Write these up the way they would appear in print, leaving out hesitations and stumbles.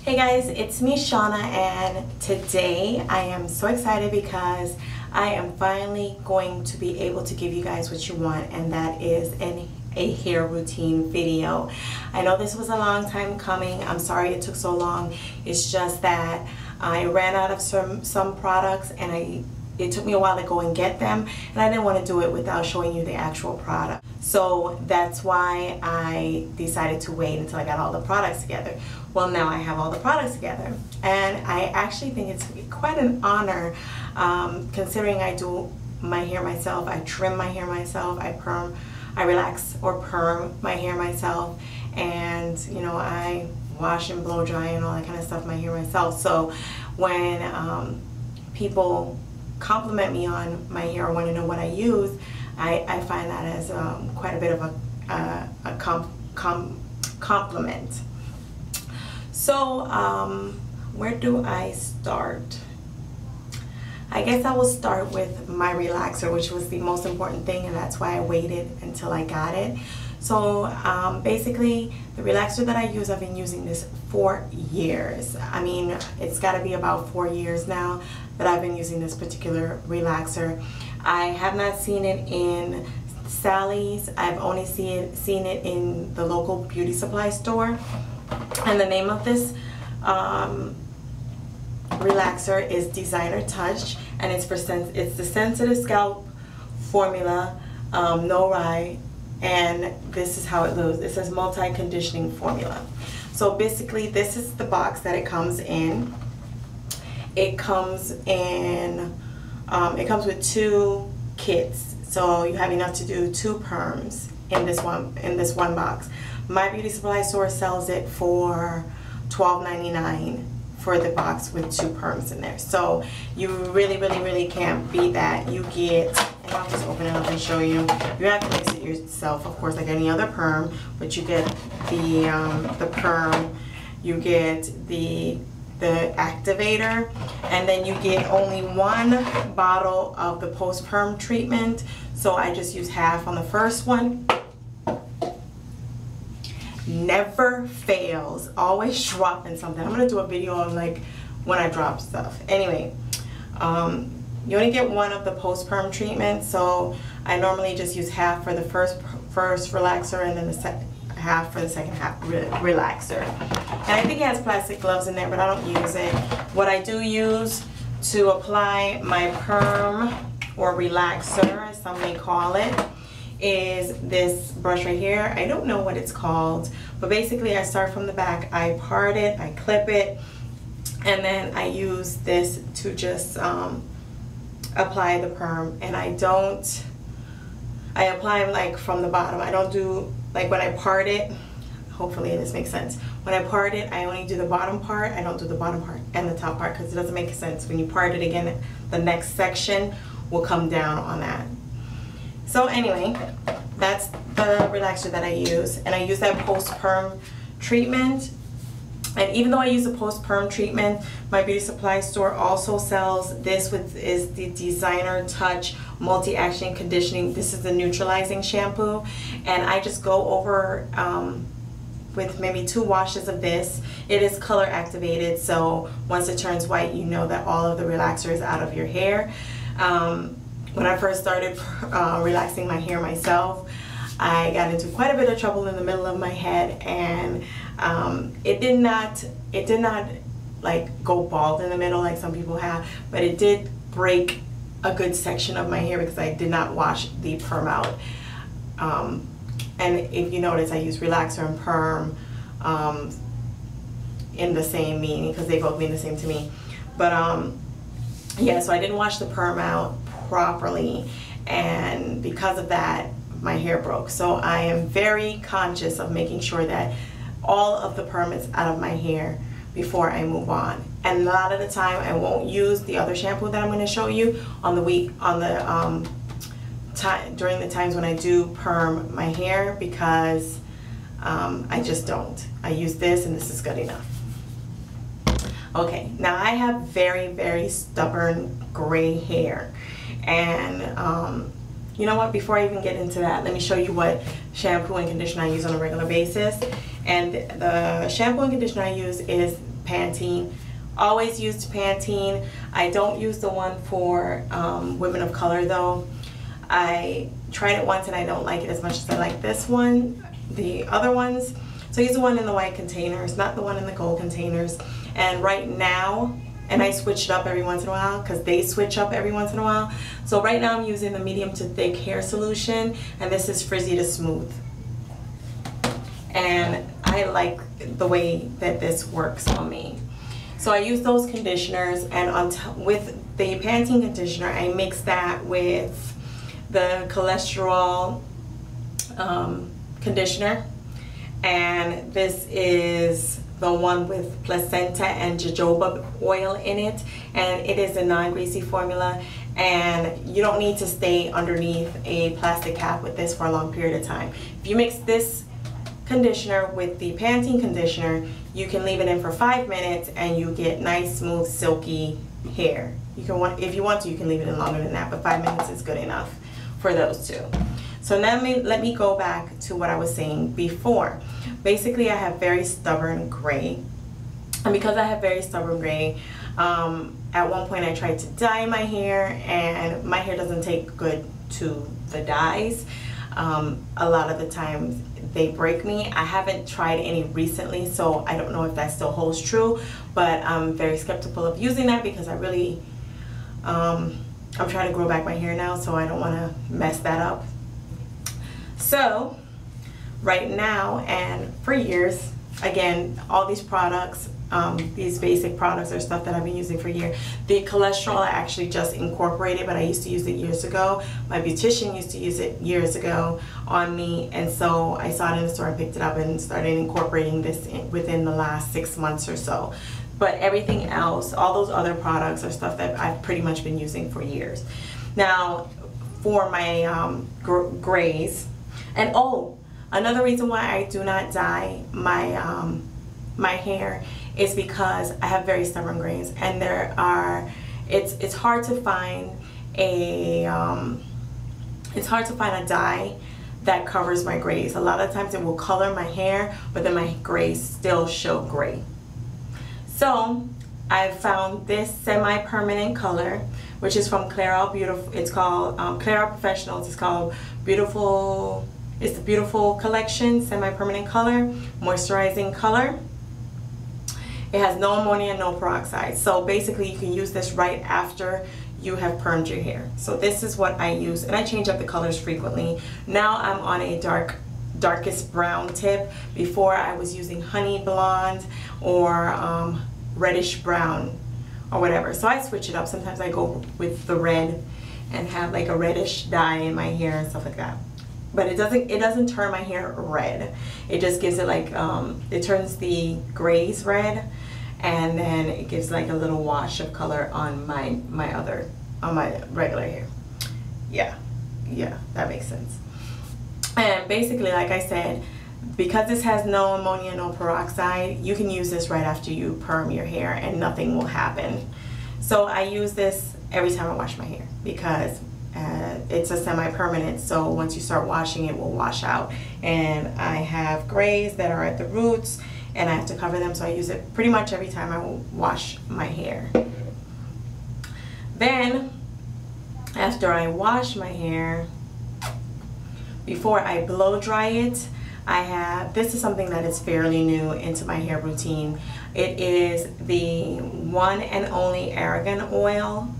Hey guys, it's me Shauna, and today I am so excited because I am finally going to be able to give you guys what you want, and that is a hair routine video. I know this was a long time coming. I'm sorry it took so long. It's just that I ran out of some products, and it took me a while to go and get them, and I didn't want to do it without showing you the actual product. So that's why I decided to wait until I got all the products together. Well, now I have all the products together, and I actually think it's quite an honor, considering I do my hair myself. I trim my hair myself, I relax or perm my hair myself, and you know, I wash and blow dry and all that kind of stuff my hair myself. So when people compliment me on my hair or want to know what I use, I find that as quite a bit of a compliment. So where do I start? I guess I will start with my relaxer, which was the most important thing, and that's why I waited until I got it. So basically, the relaxer that I use, I've been using this for years. I mean, it's got to be about 4 years now that I've been using this particular relaxer. I have not seen it in Sally's. I've only seen it in the local beauty supply store. And the name of this relaxer is Designer Touch, and it's the sensitive scalp formula, no rye, and this is how it looks. It says multi-conditioning formula. So basically, this is the box that it comes in. It comes in. It comes with 2 kits, so you have enough to do 2 perms in this one box. My beauty supply store sells it for $12.99 for the box with 2 perms in there. So you really can't beat that. You get, and I'll just open it up and show you. You have to mix it yourself, of course, like any other perm, but you get the perm, you get the activator, and then you get only 1 bottle of the post perm treatment. So I just use half on the first one. Never fails, always dropping something. I'm gonna do a video of like when I drop stuff. Anyway, you only get 1 of the post perm treatment, so I normally just use half for the first relaxer, and then the half for the second half relaxer. And I think it has plastic gloves in there, but I don't use it. What I do use to apply my perm or relaxer, as some may call it, is this brush right here. I don't know what it's called, but basically I start from the back, I part it, I clip it, and then I use this to just apply the perm. And I apply like from the bottom. I don't do, like when I part it, hopefully this makes sense. When I part it, I only do the bottom part. I don't do the bottom part and the top part, because it doesn't make sense. When you part it again, the next section will come down on that. So anyway, that's the relaxer that I use, and I use that post-perm treatment. And even though I use a post-perm treatment, my beauty supply store also sells this, which is the Designer Touch Multi-Action Conditioning. This is the neutralizing shampoo, and I just go over with maybe 2 washes of this. It is color activated, so once it turns white, you know that all of the relaxer is out of your hair. When I first started relaxing my hair myself, I got into quite a bit of trouble in the middle of my head, and it did not like go bald in the middle like some people have, but it did break a good section of my hair because I did not wash the perm out. And if you notice, I use relaxer and perm in the same meaning, because they both mean the same to me. But yeah, so I didn't wash the perm out properly, and because of that, my hair broke. So I am very conscious of making sure that all of the perm is out of my hair before I move on. And a lot of the time, I won't use the other shampoo that I'm going to show you during the times when I do perm my hair, because I just don't. I use this, and this is good enough. Okay, now I have very stubborn gray hair, and you know what, before I even get into that, let me show you what shampoo and conditioner I use on a regular basis. And the shampoo and conditioner I use is Pantene. Always used Pantene. I don't use the one for women of color though. I tried it once and I don't like it as much as I like this one, the other ones. So I use the one in the white containers, not the one in the gold containers. And right now, and I switch it up every once in a while because they switch up every once in a while. So right now I'm using the medium to thick hair solution, and this is frizzy to smooth. And I like the way that this works on me. So I use those conditioners, and with the Pantene conditioner, I mix that with the cholesterol conditioner. And this is the one with placenta and jojoba oil in it, and it is a non-greasy formula, and you don't need to stay underneath a plastic cap with this for a long period of time. If you mix this conditioner with the Pantene conditioner, you can leave it in for 5 minutes and you get nice, smooth, silky hair. If you want to, you can leave it in longer than that, but 5 minutes is good enough for those two. So now let me go back to what I was saying before. Basically, I have very stubborn gray. And because I have very stubborn gray, at one point I tried to dye my hair, and my hair doesn't take good to the dyes. A lot of the times they break me. I haven't tried any recently, so I don't know if that still holds true, but I'm very skeptical of using that because I really, I'm trying to grow back my hair now, so I don't want to mess that up. So right now and for years, again, all these products, these basic products are stuff that I've been using for years. The cholesterol I actually just incorporated, but I used to use it years ago. My beautician used to use it years ago on me, and so I saw it in the store and picked it up and started incorporating this within the last 6 months or so. But everything else, all those other products are stuff that I've pretty much been using for years. Now, for my grays, and oh, another reason why I do not dye my my hair is because I have very stubborn grays, and it's hard to find a dye that covers my grays. A lot of times it will color my hair, but then my grays still show gray. So I found this semi-permanent color, which is from Clairol Beautiful. It's called Clairol Professionals. It's called Beautiful. It's the Beautiful Collection, semi-permanent color, moisturizing color. It has no ammonia, no peroxide. So basically you can use this right after you have permed your hair. So this is what I use, and I change up the colors frequently. Now I'm on a darkest brown tip. Before I was using honey blonde or reddish brown or whatever. So I switch it up. Sometimes I go with the red and have like a reddish dye in my hair and stuff like that. But it doesn't turn my hair red. It just gives it like it turns the grays red, and then it gives like a little wash of color on my regular hair. Yeah, that makes sense. And basically, like I said, because this has no ammonia, no peroxide, you can use this right after you perm your hair and nothing will happen. So I use this every time I wash my hair because it's a semi-permanent, so once you start washing it will wash out. And I have grays that are at the roots and I have to cover them, so I use it pretty much every time I wash my hair. Then after I wash my hair, before I blow dry it, this is something that is fairly new into my hair routine. It is the one and only argan oil.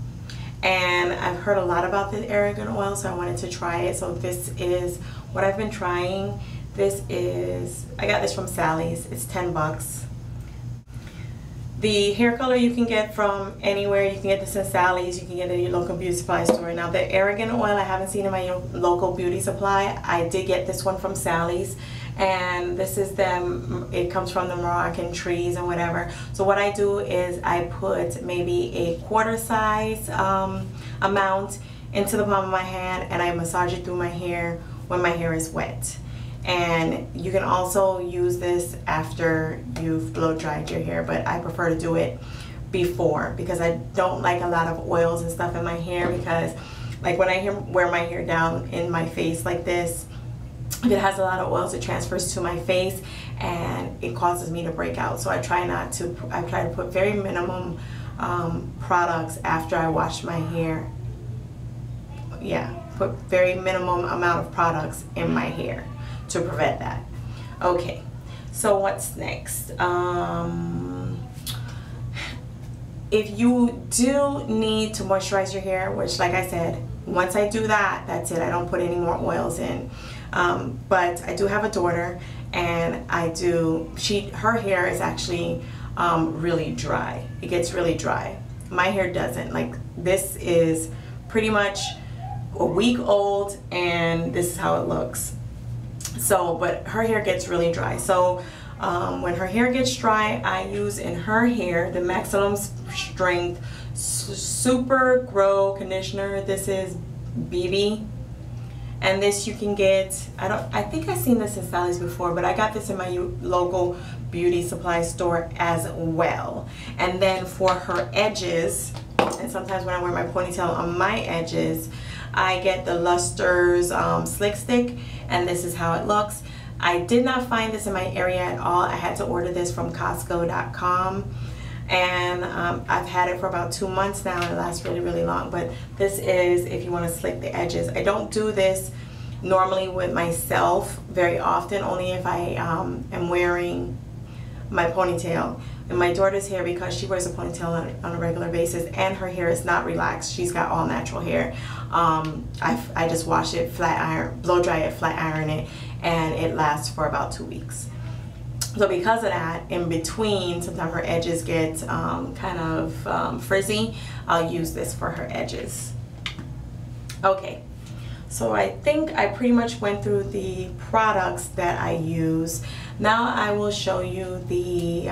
And I've heard a lot about the argan oil, so I wanted to try it. So this is what I've been trying. I got this from Sally's. It's 10 bucks. The hair color you can get from anywhere. You can get this in Sally's. You can get it at your local beauty supply store. Now the argan oil I haven't seen in my local beauty supply. I did get this one from Sally's. And this is it comes from the Moroccan trees and whatever. So what I do is I put maybe a quarter size amount into the palm of my hand, and I massage it through my hair when my hair is wet. And you can also use this after you've blow dried your hair, but I prefer to do it before because I don't like a lot of oils and stuff in my hair, because like when I wear my hair down in my face like this, if it has a lot of oils, it transfers to my face and it causes me to break out. So I try to put very minimum products after I wash my hair. Yeah, put very minimum amount of products in my hair to prevent that. Okay, so what's next? If you do need to moisturize your hair, which like I said, once I do that, that's it. I don't put any more oils in. But I do have a daughter, and her hair is actually really dry. It gets really dry. My hair doesn't. Like, this is pretty much a week old, and this is how it looks. So, but her hair gets really dry. So when her hair gets dry, I use in her hair the Maximum Strength Super Grow Conditioner. This is BB. And this you can get, I think I've seen this in Sally's before, but I got this in my local beauty supply store as well. And then for her edges, and sometimes when I wear my ponytail on my edges, I get the Luster's Slick Stick, and this is how it looks. I did not find this in my area at all. I had to order this from Costco.com. And I've had it for about 2 months now, and it lasts really, really long. But this is if you want to slick the edges. I don't do this normally with myself very often, only if I am wearing my ponytail. And my daughter's hair, because she wears a ponytail on a regular basis, and her hair is not relaxed, she's got all natural hair. I just wash it, flat iron, blow dry it, flat iron it, and it lasts for about 2 weeks. So because of that, in between, sometimes her edges get kind of frizzy. I'll use this for her edges. Okay, so I think I pretty much went through the products that I use. Now I will show you the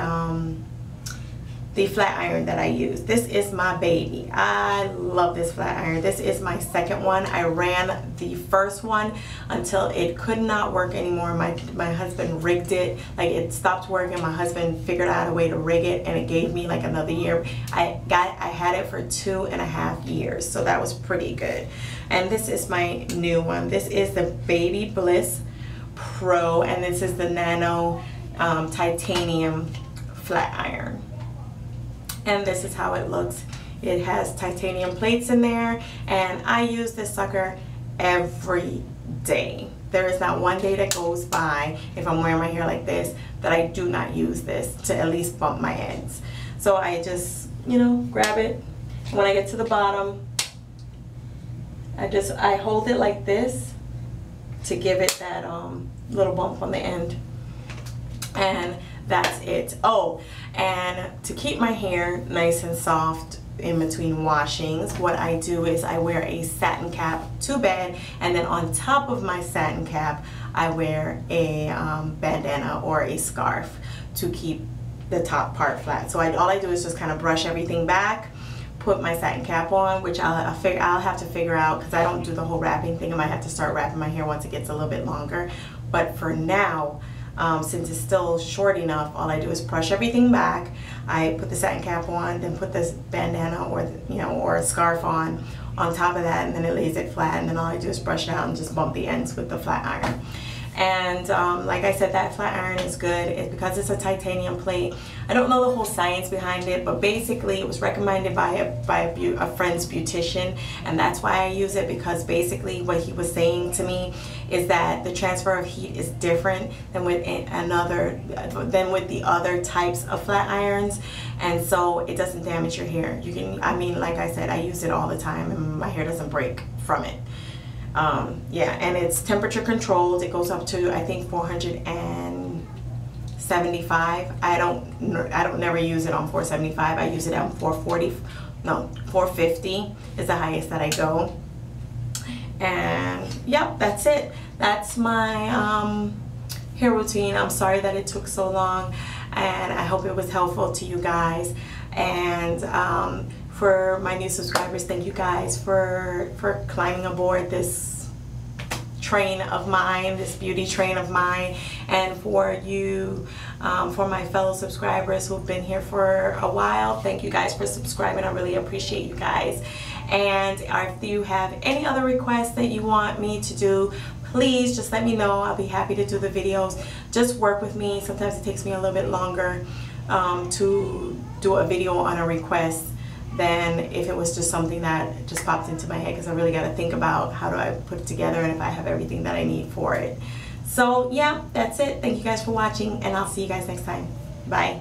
flat iron that I use. This is my baby. I love this flat iron. This is my second one. I ran the first one until it could not work anymore. My husband rigged it. Like, it stopped working. My husband figured out a way to rig it, and it gave me like another year. I had it for 2.5 years, so that was pretty good. And this is my new one. This is the Baby Bliss Pro, and this is the Nano Titanium Flat Iron. And this is how it looks. It has titanium plates in there, and I use this sucker every day. There is not one day that goes by, if I'm wearing my hair like this, that I do not use this to at least bump my ends. So I just, you know, grab it. When I get to the bottom, I hold it like this to give it that little bump on the end. And that's it. Oh, and to keep my hair nice and soft in between washings, what I do is I wear a satin cap to bed, and then on top of my satin cap I wear a bandana or a scarf to keep the top part flat. So all I do is just kind of brush everything back, put my satin cap on, which I'll have to figure out, because I don't do the whole wrapping thing. I might have to start wrapping my hair once it gets a little bit longer. But for now, since it's still short enough, all I do is brush everything back. I put the satin cap on, then put this bandana or a scarf on top of that, and then it lays it flat, and then all I do is brush it out and just bump the ends with the flat iron. And like I said, that flat iron is good. It's because it's a titanium plate. I don't know the whole science behind it, but basically it was recommended by a friend's beautician, and that's why I use it, because basically what he was saying to me is that the transfer of heat is different than with the other types of flat irons, and so it doesn't damage your hair. You can, I mean, like I said, I use it all the time, and my hair doesn't break from it. Yeah, and it's temperature controlled. It goes up to, I think, 475. I don't never use it on 475. I use it on 450 is the highest that I go. And yep, that's it. That's my hair routine. I'm sorry that it took so long, and I hope it was helpful to you guys. And for my new subscribers, thank you guys for climbing aboard this train of mine, this beauty train of mine. And for you, for my fellow subscribers who've been here for a while, thank you guys for subscribing. I really appreciate you guys. And if you have any other requests that you want me to do, please just let me know. I'll be happy to do the videos. Just work with me. Sometimes it takes me a little bit longer to do a video on a request than if it was just something that just popped into my head, because I really got to think about how do I put it together and if I have everything that I need for it. So yeah, that's it. Thank you guys for watching, and I'll see you guys next time. Bye.